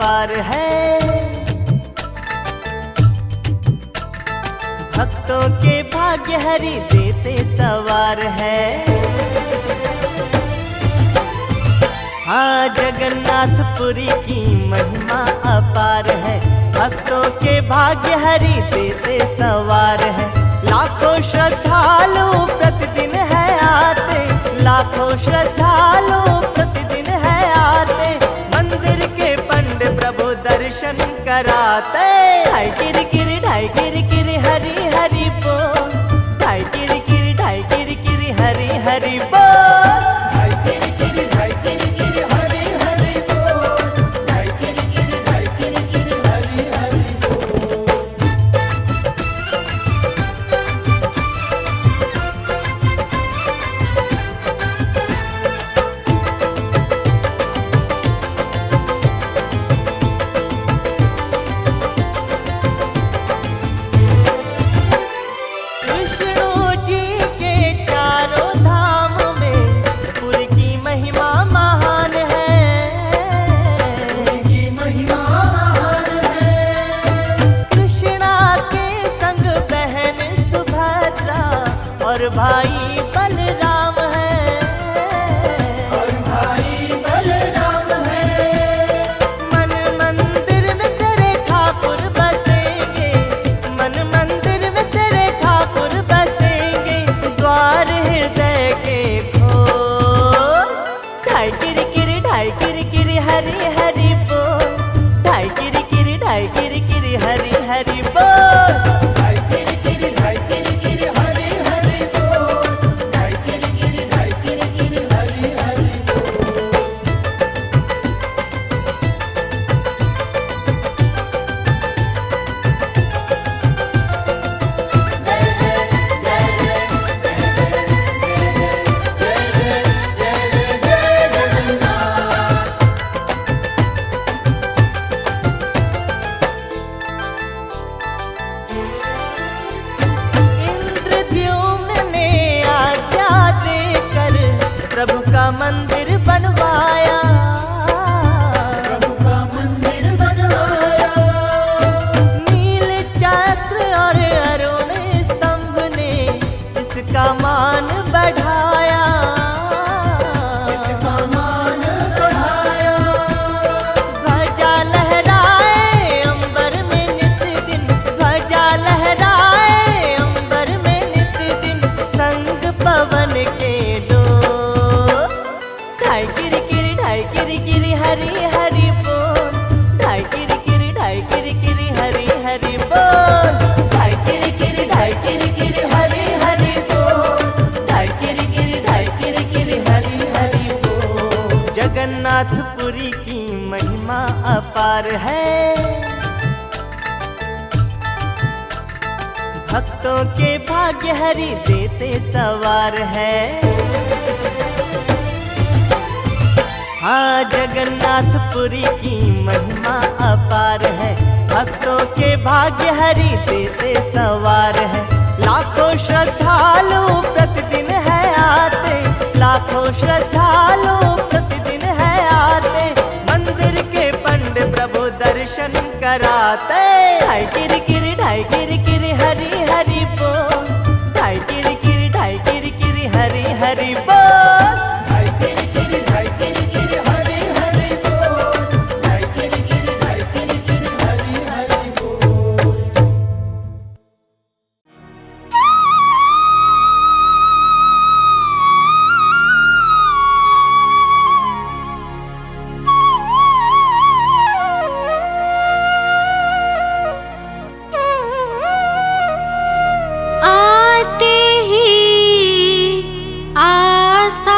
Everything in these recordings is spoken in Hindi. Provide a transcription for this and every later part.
अपार है। भक्तों के भाग्य हरि देते सवार है। हाँ, जगन्नाथपुरी की महिमा अपार है। भक्तों के भाग्य हरि देते सवार है। लाखों श्रद्धालु प्रतिदिन है आते, लाखों श्रद्धालु प्रतिदिन है आते। मंदिर के पंड प्रभु दर्शन कराते। ढाई गिर गिर ढाई गिर गिर हरि हरि बोल, ढाई गिर गिर ढाई गिर गिर हरि हरि बोल, ढाई गिर गिर ढाई गिर गिर हरि हरि बोल, ढाई गिर गिर ढाई गिर गिर हरि हरि बोल। विष्णु जी के चारों धाम में पुर की महिमा महान है। उनकी महिमा महान है। कृष्णा के संग बहन सुभद्रा और भाई बलराम है। और भाई बलराम है। मन मंदिर में तेरे ठाकुर बसेंगे, मन मंदिर में तेरे ठाकुर बसेंगे। द्वार हृदय के खोल, ढाई गिर गिर ढाई गिर गिर हरि हरि बोल, ढाई गिर गिर ढाई गिर गिर हरि हरि बोल, ढाई गिर गिर ढाई गिर गिर हरि हरि बोल, ढाई गिर गिर ढाई गिर गिर हरि हरि बोल। जय जय जय जय जय जय जय जय जय जगन्नाथ। इंद्रद्युम्न ने आज्ञा देकर प्रभु का मंदिर बनवाया। प्रभु का मंदिर बनवाया। नील चक्र और अरुण स्तंभ ने इसका मान बढ़ाया। इसका मान बढ़ाया। ध्वजा लहराए अंबर में नित दिन, ध्वजा लहराए अंबर में नित दिन। संग पवन के डोल, ढाई गिर गिर ढाई गिर गिर हरि हरि बोल, ढाई गिर गिर ढाई गिर गिर हरि हरि बोल, ढाई गिर गिर ढाई गिर गिर हरि हरि बोल, ढाई गिर गिर ढाई गिर गिर हरि हरि बोल। जगन्नाथपुरी की महिमा अपार है। भक्तों के भाग्य हरि देते सवार है। हाँ, जगन्नाथपुरी की महिमा अपार है। भक्तों के भाग्य हरि देते सवार है। लाखों श्रद्धालु प्रतिदिन है आते, लाखों श्रद्धालु प्रतिदिन है आते। मंदिर के पंड प्रभु दर्शन कराते। ढाई गिर गिर ढाई गिर गिर हरि हरि बोल, ढाई गिर गिर ढाई गिर गिर हरि हरि बोल, ढाई गिर गिर ढाई गिर गिर हरि हरि बोल, ढाई गिर गिर ढाई गिर गिर हरि हरि बोल। आते ही आसा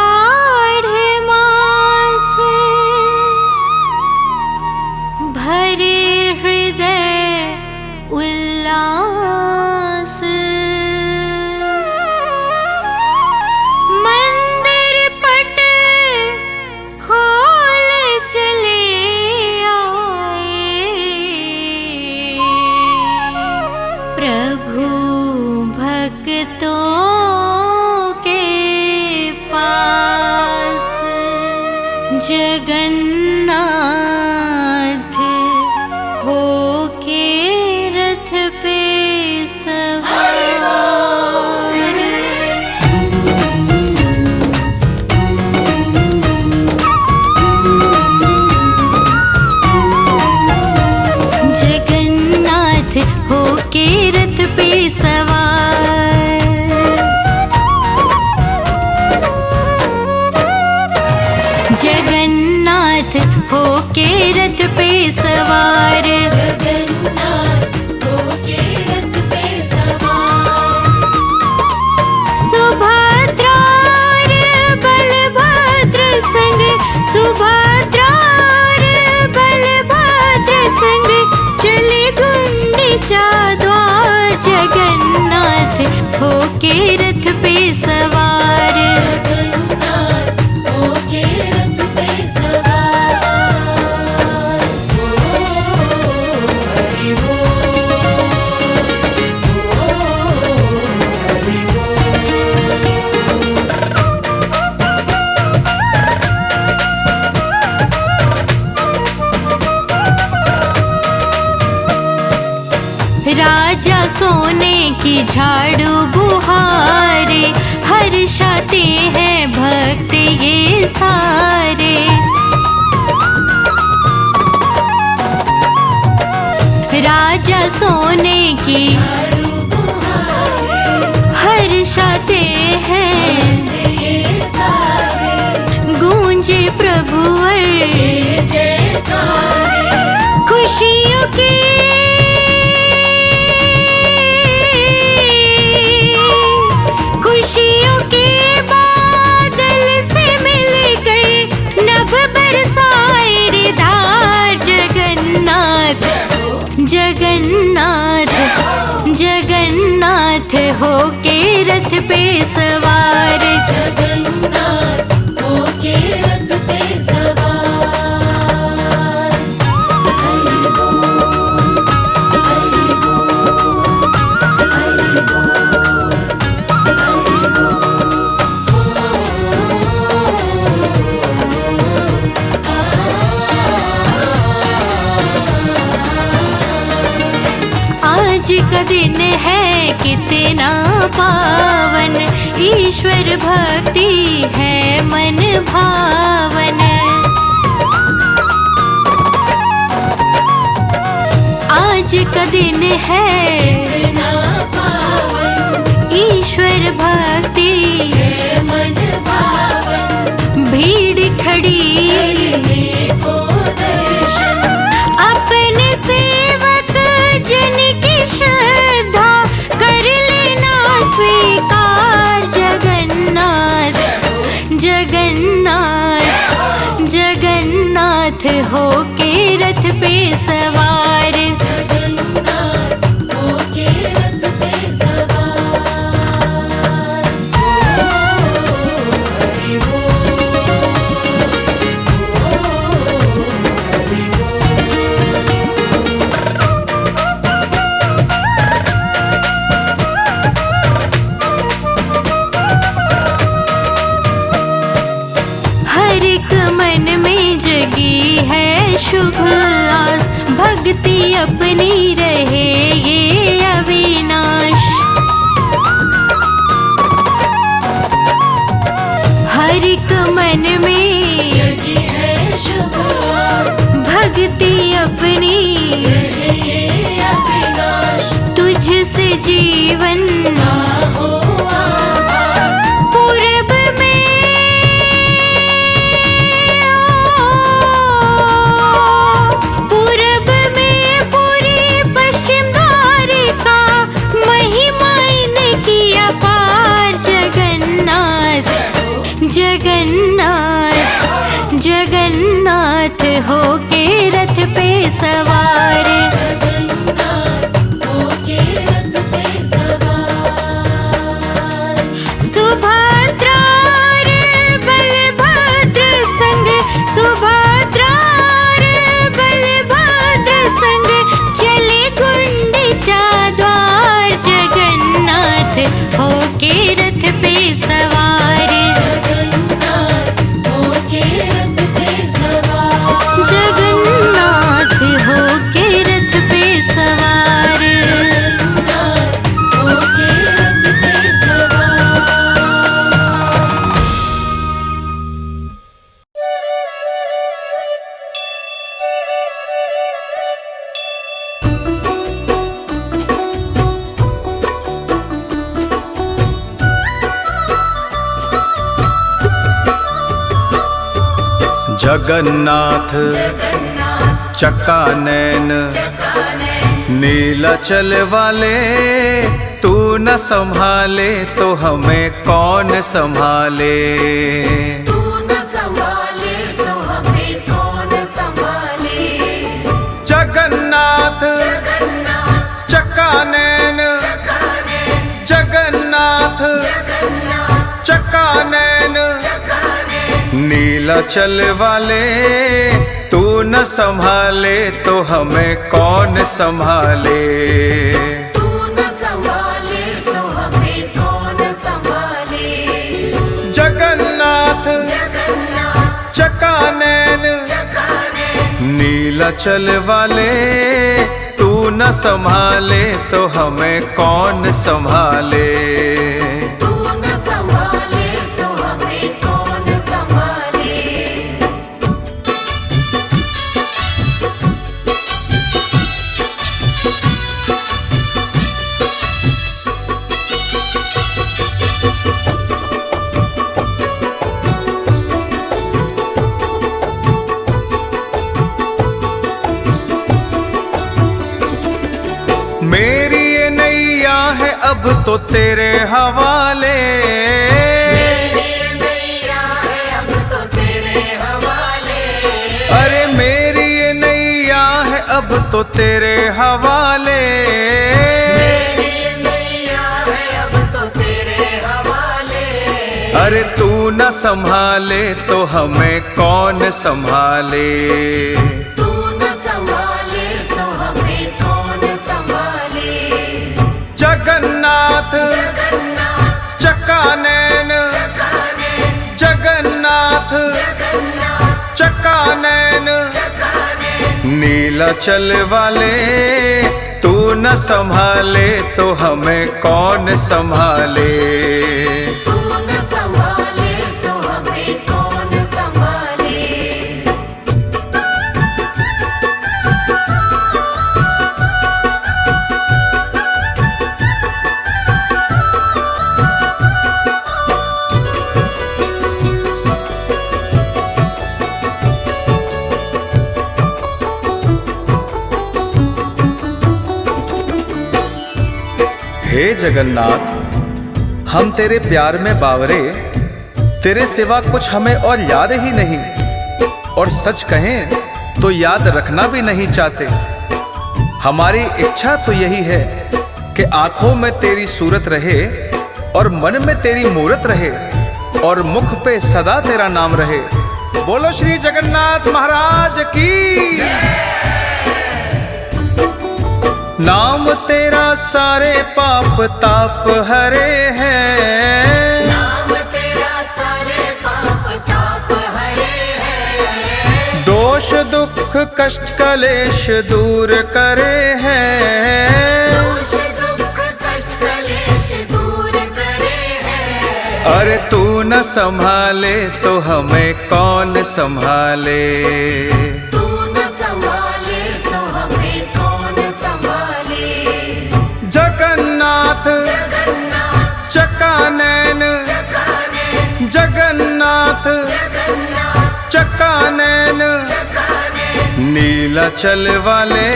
के रथ पे सवार। जगन्नाथ होके रथ पे सवार। हरि बोल, हरि राजा सोने की झाड़ू बुहारे, हर्षाते हैं भक्त ये सारे। राजा सोने की झाड़ू बुहारे, हर्षाते हैं ये सारे। गूंजे प्रभुवर जय जयकारे, खुशियों की खुशियों के बादल से मिल गए, नभ बरसाए रे धार। जगन्नाथ जगन्नाथ जगन्नाथ होके रथ पे सवार। जगन्नाथ होके रथ पे सवार। हरि बोल, हरि बोल, हरि बोल, हरि आज का दिन है कितना पावन, ईश्वर भक्ति है मन भावन। आज का दिन है कितना पावन, ईश्वर भक्ति है मन भावन। भीड़ खड़ी देखो दर्शन, अपने सेवक जन की श्रद्धा कर लेना स्वीकार। जगन्नाथ जगन्नाथ जगन्नाथ होके रथ पे सवार। जगन्नाथ होके रथ पे सवार। हरि बोल, हरि हर एक मन में जगी है शुभ आस, भक्ति अपनी रहे ये अविनाश। हर एक मन में जगी है शुभ आस, भक्ति अपनी ये अविनाश। तुझसे जीवन हो आभास, पूरब में पूरब में पूरी पश्चिम द्वारिका, महिमा इनकी अपार। जगन्नाथ जगन्नाथ जगन्नाथ होके रथ पे सवार। जगन्नाथ होके रथ पे सवार। सुभद्रा रे बलभद्र संग, सुभद्रा रे बलभद्र संग, चले गुंडीचा द्वार। जगन्नाथ होके रथ पे सवार। जगन्नाथ होके रथ पे सवार। जगन्नाथ होके रथ पे सवार। जगन्नाथ होके रथ पे सवार। जगन्नाथ चकानैन नीलाचल वाले, तू न संभाले तो हमें कौन संभाले। तू न संभाले तो हमें कौन संभाले। जगन्नाथ चकानैन, जगन्नाथ नीलाचल वाले तू न संभाले तो हमें कौन संभाले। तू न संभाले तो हमें कौन संभाले। जगन्नाथ जगन्नाथ चकानैन चकानैन नीलाचल वाले तू न संभाले तो हमें कौन संभाले। तू न संभाले तो हमें कौन संभाले। मेरी ये नैया है अब तो तेरे हवाले। मेरी नैया है अब तो तेरे हवाले। अरे मेरी ये नैया है अब तो तेरे हवाले। मेरी नैया है अब तो तेरे हवाले। अरे तू न संभाले तो हमें कौन संभाले। तू न संभाले तो हमें कौन संभाले। जगन्नाथ जगन्नाथ चकानैन चकानैन जगन्नाथ जगन्नाथ चकानैन चकानैन नीलाचल वाले तू न संभाले तो हमें कौन संभाले। तू न संभाले तो हमें कौन संभाले। हे जगन्नाथ हम तेरे प्यार में बावरे, तेरे सिवा कुछ हमें और याद ही नहीं, और सच कहें तो याद रखना भी नहीं चाहते। हमारी इच्छा तो यही है कि आंखों में तेरी सूरत रहे और मन में तेरी मूरत रहे और मुख पे सदा तेरा नाम रहे। बोलो श्री जगन्नाथ महाराज की। नाम तेरा सारे पाप ताप हरे हैं। नाम तेरा सारे पाप ताप हरे हैं। दोष दुख कष्ट कलेश दूर करे हैं। दोष दुख कष्ट कलेश दूर करे हैं। अरे तू न संभाले तो हमें कौन संभाले। तू न संभाले तो हमें कौन संभाले। जगन्नाथ जगन्नाथ चकानैन चकानैन जगन्नाथ जगन्नाथ चकानैन चकानैन नीलाचल वाले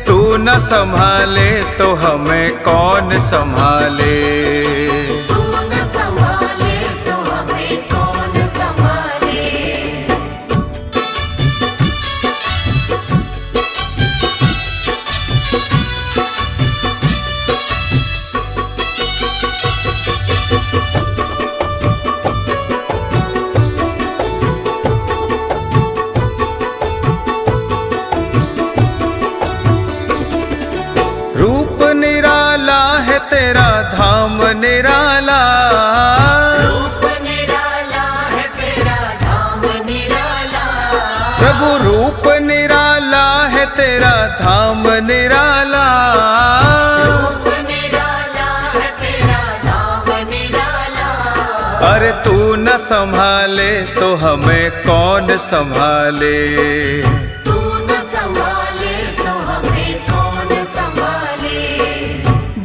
तू न संभाले तो हमें कौन संभाले। तू न संभाले तो हमें कौन संभाले। रूप निराला है तेरा धाम निराला। रूप निराला है तेरा धाम निराला। प्रभु रूप निराला है तेरा धाम निराला। रूप निराला है तेरा धाम निराला। अरे तू न संभाले तो हमें कौन संभाले। तू न संभाले तो हमें कौन संभाले।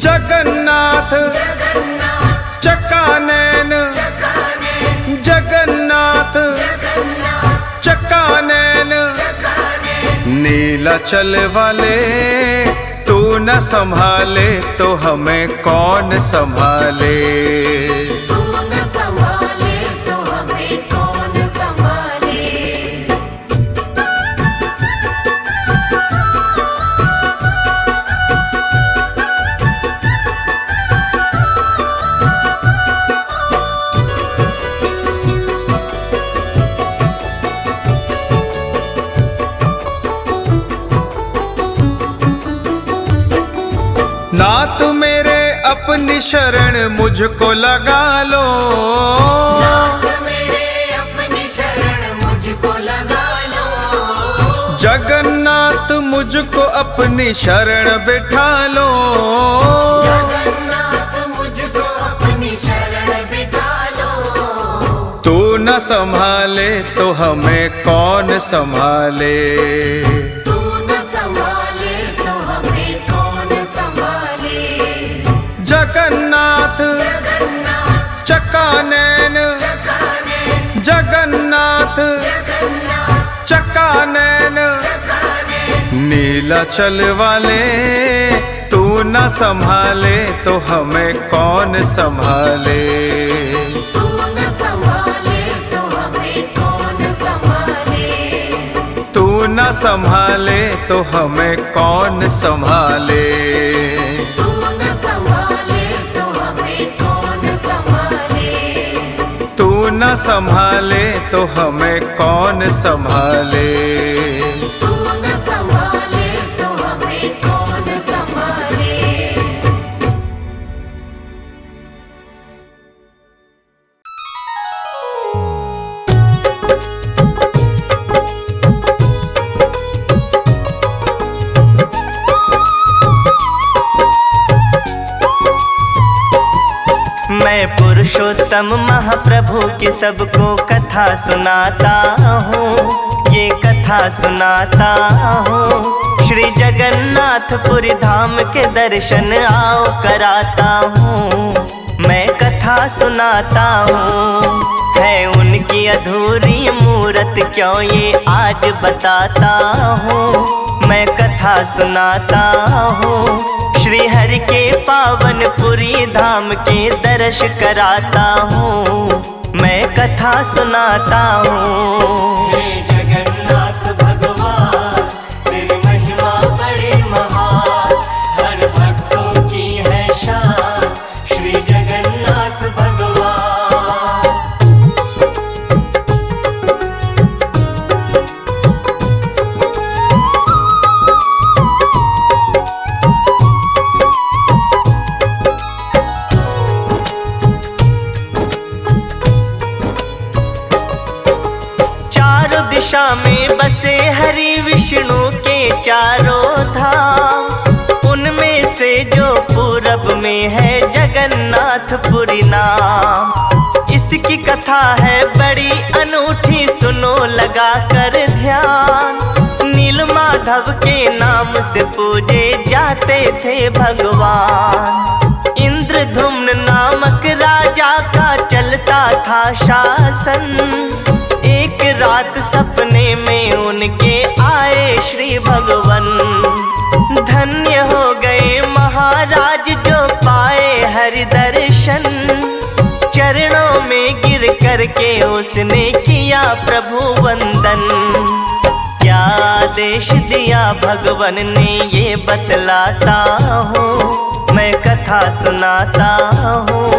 जगन्नाथ जगन्नाथ चकानैन चकानैन जगन्नाथ जगन्नाथ चकानैन चकानैन नीलाचल वाले तू न संभाले तो हमें कौन संभाले। तू न संभाले तो हमें कौन संभाले। अपनी शरण मुझको लगा लो। नाथ मेरे अपनी शरण मुझको लगा लो। जगन्नाथ मुझको अपनी शरण बिठा लो। जगन्नाथ मुझको अपनी शरण बिठा लो। तू न संभाले तो हमें कौन संभाले। तू न संभाले तो हमें कौन संभाले। जगन्नाथ जगन्नाथ चकानैन, चकानैन, जगन्नाथ जगन्नाथ चकानैन, चकानैन। नीलाचल वाले तू न संभाले तो हमें कौन संभाले। तू न संभाले तो हमें कौन संभाले। तू न संभाले तो हमें कौन संभाले। तू न संभाले तो हमें कौन संभाले। तू न संभाले तो हमें कौन संभाले। तू न संभाले तो हमें कौन संभाले। मैं पुरुषोत्तम महाप्रभु की सबको कथा सुनाता हूँ, ये कथा सुनाता हूँ। श्री जगन्नाथपुरी धाम के दर्शन आओ कराता हूँ, मैं कथा सुनाता हूँ। है उनकी अधूरी मूरत क्यों ये आज बताता हूँ, मैं कथा सुनाता हूँ। श्री हरि के पावन पुरी धाम के दर्श कराता हूँ, मैं कथा सुनाता हूँ। हे जगन्नाथ भगवान तेरी महिमा बड़ी महान, हर भक्तों की है शान श्री जगन्नाथ भगवान। दिशा में बसे हरि विष्णु के चारों धाम, उनमें से जो पूरब में है जगन्नाथपुरी नाम। इसकी कथा है बड़ी अनूठी, सुनो लगा कर ध्यान। नीलमाधव के नाम से पूजे जाते थे भगवान। इंद्रधुम्न नामक राजा का चलता था शासन। एक रात सपने में उनके आए श्री भगवन। धन्य हो गए महाराज जो पाए हरि दर्शन। चरणों में गिर करके उसने किया प्रभु वंदन। क्या आदेश दिया भगवन ने ये बतलाता हूँ, मैं कथा सुनाता हूँ।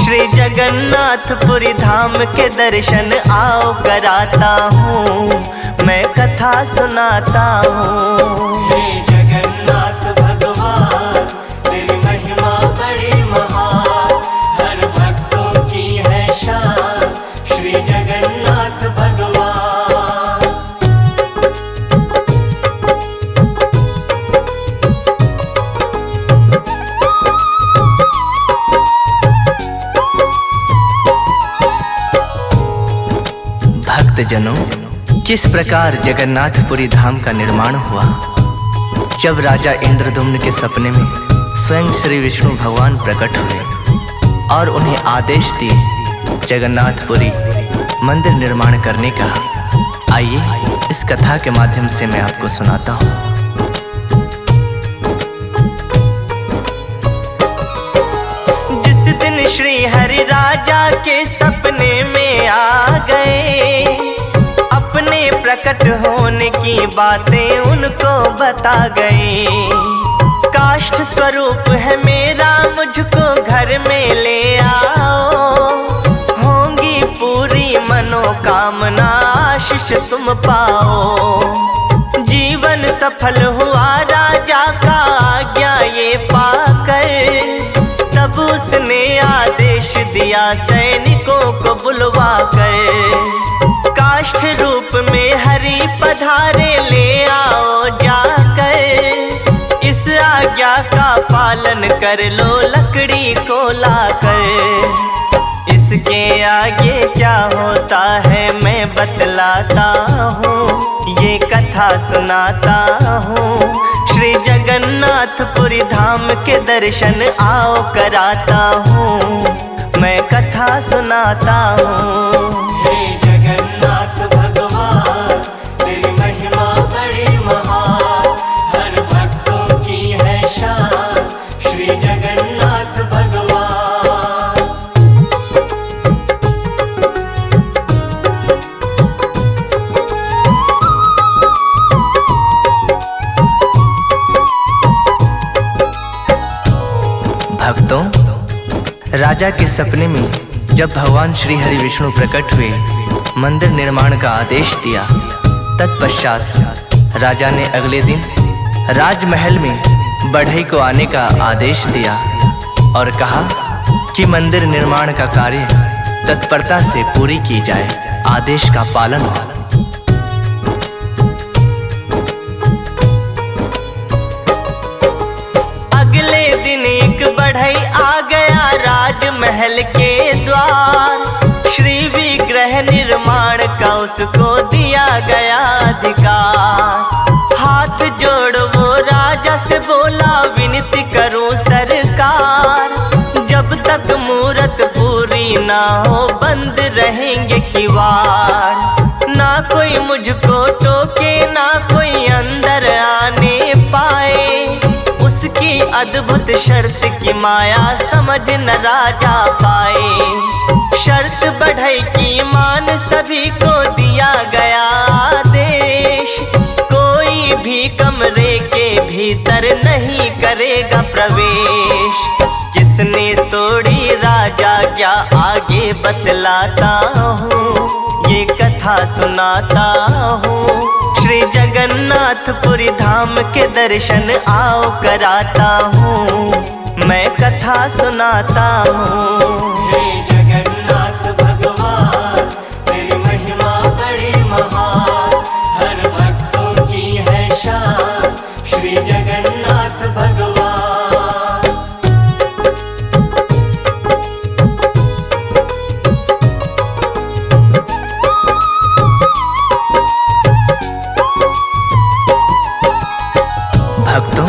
श्री जगन्नाथपुरी धाम के दर्शन आओ कराता हूँ, मैं कथा सुनाता हूँ। हे जगन्नाथ भगवान तेरी महिमा बड़ी महान, हर भक्तों की है शान श्री जगन्नाथ भगवान। भक्तजनों, किस प्रकार जगन्नाथपुरी धाम का निर्माण हुआ। जब राजा इंद्रदुम्न के सपने में स्वयं श्री विष्णु भगवान प्रकट हुए और उन्हें आदेश दिए जगन्नाथपुरी मंदिर निर्माण करने का। आइए इस कथा के माध्यम से मैं आपको सुनाता हूँ। जिस दिन श्री हरि राजा के सपने में आ गए, अपने प्रकट होने की बातें उनको बता गए। काष्ठ स्वरूप है मेरा, मुझको घर में ले आओ। होंगी पूरी मनोकामना, आशीष तुम पाओ। जीवन सफल हुआ राजा का आज्ञा ये पाकर, दिया सैनिकों को बुलवा कर। काष्ठ रूप में हरि पधारे, ले आओ जाकर। इस आज्ञा का पालन कर लो लकड़ी को लाकर। इसके आगे क्या होता है मैं बतलाता हूँ, ये कथा सुनाता हूँ। श्री जगन्नाथपुरी धाम के दर्शन आओ कराता हूँ, मैं कथा सुनाता हूँ। हे जगन्नाथ भगवान तेरी महिमा बड़ी महान, हर भक्तों की है शान श्री जगन्नाथ भगवान। भक्तों, राजा के सपने में जब भगवान श्री हरि विष्णु प्रकट हुए, मंदिर निर्माण का आदेश दिया। तत्पश्चात राजा ने अगले दिन राजमहल में बढ़ई को आने का आदेश दिया और कहा कि मंदिर निर्माण का कार्य तत्परता से पूरी की जाए, आदेश का पालन हो। अगले दिन एक बढ़ई आ गया राजमहल के द्वार। श्री विग्रह निर्माण का उसको दिया गया अधिकार। हाथ जोड़ वो राजा से बोला, विनती करूं सरकार, जब तक मूरत पूरी ना हो बंद रहेंगे किवाड़। ना कोई मुझको टोके, ना कोई अंदर आने पाए। उसकी अद्भुत शर्त की माया समझ न राजा पाए। शर्त बढ़ई की मान सभी को दिया गया आदेश। कोई भी कमरे के भीतर नहीं करेगा प्रवेश। किसने तोड़ी राजा क्या आगे बतलाता हूँ, ये कथा सुनाता हूँ। श्री जगन्नाथपुरी धाम के दर्शन आओ कराता हूँ, मैं कथा सुनाता हूँ। हे जगन्नाथ भगवान तेरी महिमा बड़ी महान, हर भक्तों की है शान श्री जगन्नाथ भगवान। भक्तों,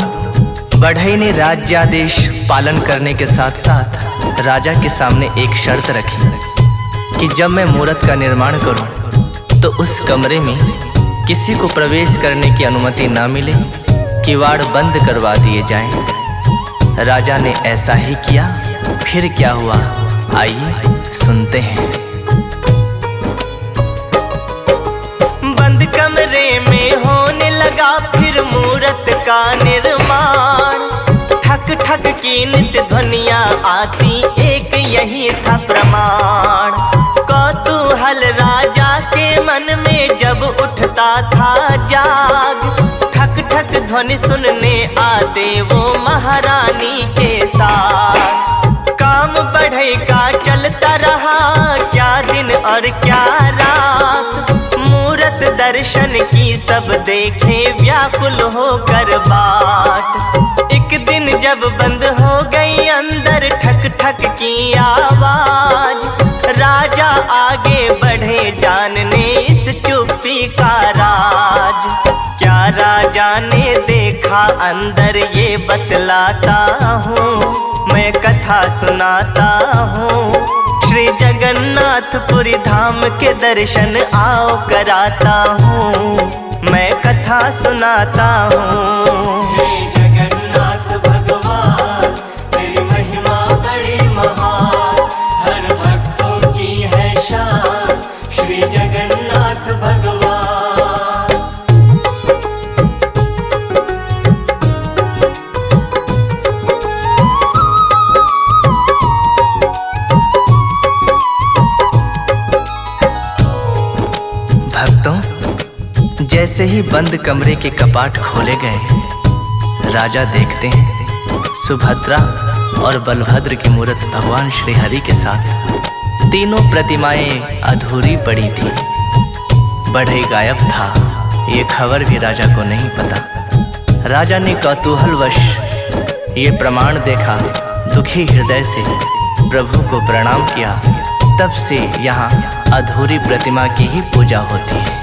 बढ़ई ने राज्यादेश पालन करने के साथ साथ राजा के सामने एक शर्त रखी कि जब मैं मूरत का निर्माण करूं तो उस कमरे में किसी को प्रवेश करने की अनुमति ना मिले, किवाड़ बंद करवा दिए जाएं। राजा ने ऐसा ही किया। फिर क्या हुआ, आइए सुनते हैं। बंद कमरे में होने लगा फिर मूरत का निर्माण। ठक ठक की नित्य ध्वनियाँ आती, एक यही था प्रमाण। कौतूहल राजा के मन में जब उठता था जाग। ठक ठक ध्वनि सुनने आते वो महारानी के साथ। काम बढ़ई का चलता रहा, क्या दिन और क्या रात। मूरत दर्शन की सब देखे व्याकुल होकर बाट। एक दिन जब बंद हो गई अंदर ठक ठक की आवाज। राजा आगे बढ़े जानने इस चुप्पी का राज। क्या राजा ने देखा अंदर ये बतलाता हूँ, मैं कथा सुनाता हूँ। श्री जगन्नाथपुरी धाम के दर्शन आओ कराता हूँ, मैं कथा सुनाता हूँ। हे जगन्नाथ भगवान तेरी महिमा बड़ी महान, हर भक्तों की है शान श्री जगन्नाथ भगवान। भक्तों, जैसे ही बंद कमरे के कपाट खोले गए, राजा देखते हैं सुभद्रा और बलभद्र की मूर्त भगवान श्री हरि के साथ तीनों प्रतिमाएं अधूरी पड़ी थी। बढ़ई गायब था, ये खबर भी राजा को नहीं पता। राजा ने कौतूहलवश ये प्रमाण देखा, दुखी हृदय से प्रभु को प्रणाम किया। तब से यहाँ अधूरी प्रतिमा की ही पूजा होती है।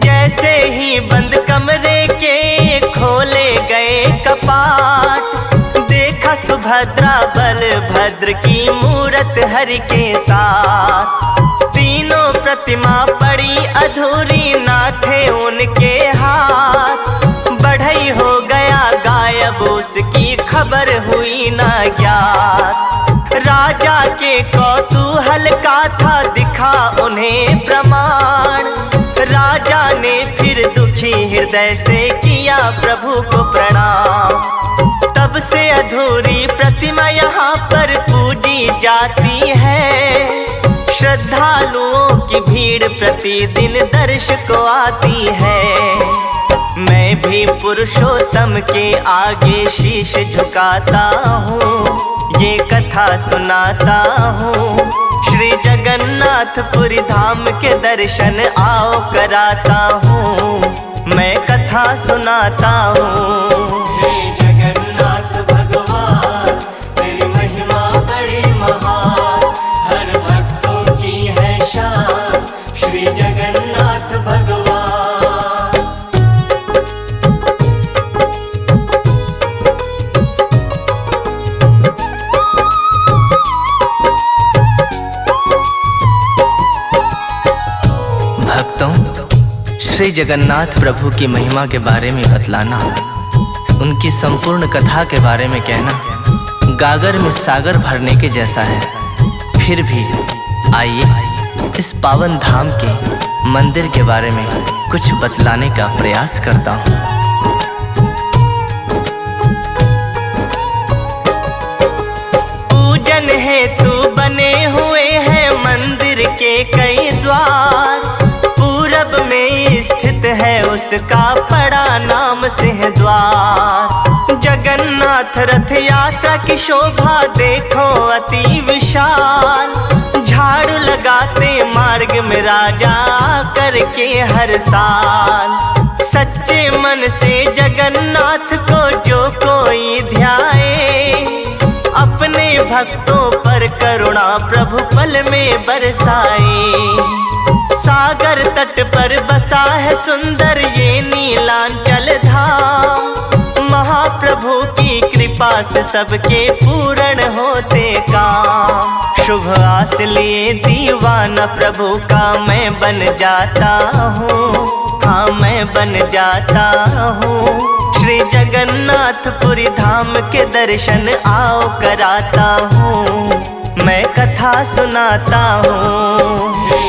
जैसे ही बंद कमरे के खोले गए कपाट, देखा सुभद्रा बलभद्र की मूरत हरि के साथ। तीनों प्रतिमा पड़ी अधूरी, ना थे उनके हाथ। बढ़ई हो गया गायब, उसकी खबर हुई ना ज्ञात। राजा के कौतूहल का था दिखा उन्हें प्रमाण। राजा ने फिर दुखी हृदय से किया प्रभु को प्रणाम। तब से अधूरी प्रतिमा यहाँ पर पूजी जाती है। श्रद्धालुओं की भीड़ प्रतिदिन दर्श को आती है। मैं भी पुरुषोत्तम के आगे शीश झुकाता हूँ, ये कथा सुनाता हूँ। श्री जगन्नाथपुरी धाम के दर्शन आओ कराता हूँ, मैं कथा सुनाता हूँ। हे जगन्नाथ भगवान, तेरी महिमा बड़ी महान, हर भक्तों की है शान। श्री जगन्नाथ भगवान। श्री जगन्नाथ प्रभु की महिमा के बारे में बतलाना, उनकी संपूर्ण कथा के बारे में कहना गागर में सागर भरने के जैसा है। फिर भी आइए इस पावन धाम के मंदिर के बारे में कुछ बतलाने का प्रयास करता हूँ। पूजन हेतु बने हुए हैं मंदिर के कई द्वार। पूरब में स्थित है उसका बड़ा नाम सिंहद्वार। जगन्नाथ रथ यात्रा की शोभा देखो अति विशाल। झाड़ू लगाते मार्ग में राजा करके हर साल। सच्चे मन से जगन्नाथ को जो कोई ध्याए, अपने भक्तों पर करुणा प्रभु पल में बरसाए। सागर तट पर बसा है सुंदर ये नीलांचल धाम। महाप्रभु की कृपा से सबके पूर्ण होते काम। शुभ आस लिए दीवाना प्रभु का मैं बन जाता हूँ, हाँ मैं बन जाता हूँ। श्री जगन्नाथपुरी धाम के दर्शन आओ कराता हूँ, मैं कथा सुनाता हूँ।